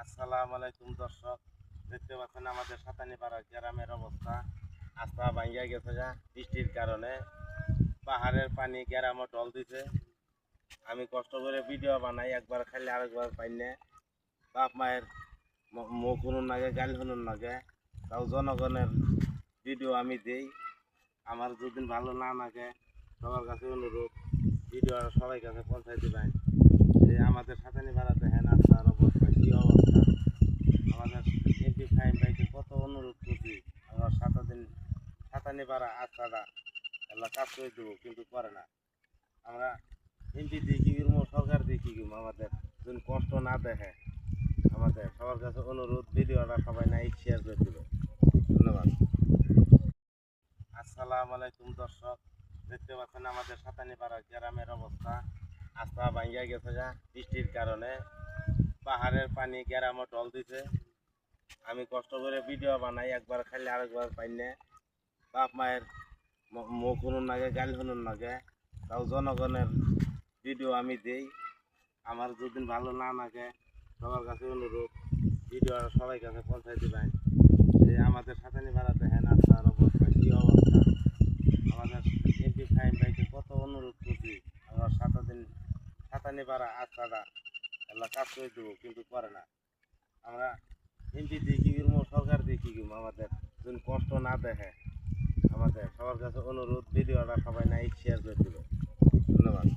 আসসালামু আলাইকুম দর্শক, দেখতে পাচ্ছেন আমাদের সাতানীপাড়া গ্রামের অবস্থা। আস্থা ভাঙ্গিয়া গেছে যা বৃষ্টির কারণে। পাহাড়ের পানি গ্রামও ঢল দিছে। আমি কষ্ট করে ভিডিও বানাই, একবার খাইলে আরেকবার পাই না। বাপ মায়ের মুখ শুনুন লাগে, গাল শুনুন লাগে, তাও জনগণের ভিডিও আমি দিই। আমার যদি ভালো না লাগে, সবার কাছে অনুরোধ ভিডিও সবাই কাছে পৌঁছাই দিবেন। যে আমাদের সাতানীপাড়া দেখেন আস্থার অবস্থা কি অবস্থা। আমাদের এমপি ফাইম ভাইকে কত অনুরোধ করছি, আমরা সাতানীপাড়া আস্থাটা এগুলো কাজ করে দেবো, কিন্তু করে না। আমরা এমপি দিয়ে কি করবো, সরকার দিয়ে কি করবো, আমাদের যদি কষ্ট না দেখে। আমাদের সবার কাছে অনুরোধ ভিডিওটা সবাই লাইক শেয়ার করে দেবে। ধন্যবাদ। আসসালামু আলাইকুম দর্শক, দেখতে পাচ্ছেন আমাদের সাতানীপাড়া গ্রামের অবস্থা। আস্থা ভাঙ্গিয়া গেছে যা বৃষ্টির কারণে। পাহাড়ের পানি গ্রামও ঢল দিছে। আমি কষ্ট করে ভিডিও বানাই, একবার খাইলে আরেকবার পাই না। বাপ মায়ের মুখ শুনুন লাগে, গাল শুনুন লাগে, তাও জনগণের ভিডিও আমি দিই। আমার যদি ভালো না লাগে, সবার কাছে অনুরোধ ভিডিও সবাই কাছে পৌঁছাই দিবেন। যে আমাদের সাতানীপাড়া দেখেন আস্থার অবস্থা কি অবস্থা। আমাদের এমপি ফাইম ভাইকে কত অনুরোধ করছি, আমরা সাতানীপাড়া আস্থাটা এগুলো কাজ করে দেবো, কিন্তু করে না। আমরা এমপি দিয়ে কি করবো, সরকার দিয়ে কি করবো, আমাদের যদি কষ্ট না দেখে। আমাদের সবার কাছে অনুরোধ ভিডিওটা সবাই লাইক শেয়ার করে দেবে। ধন্যবাদ।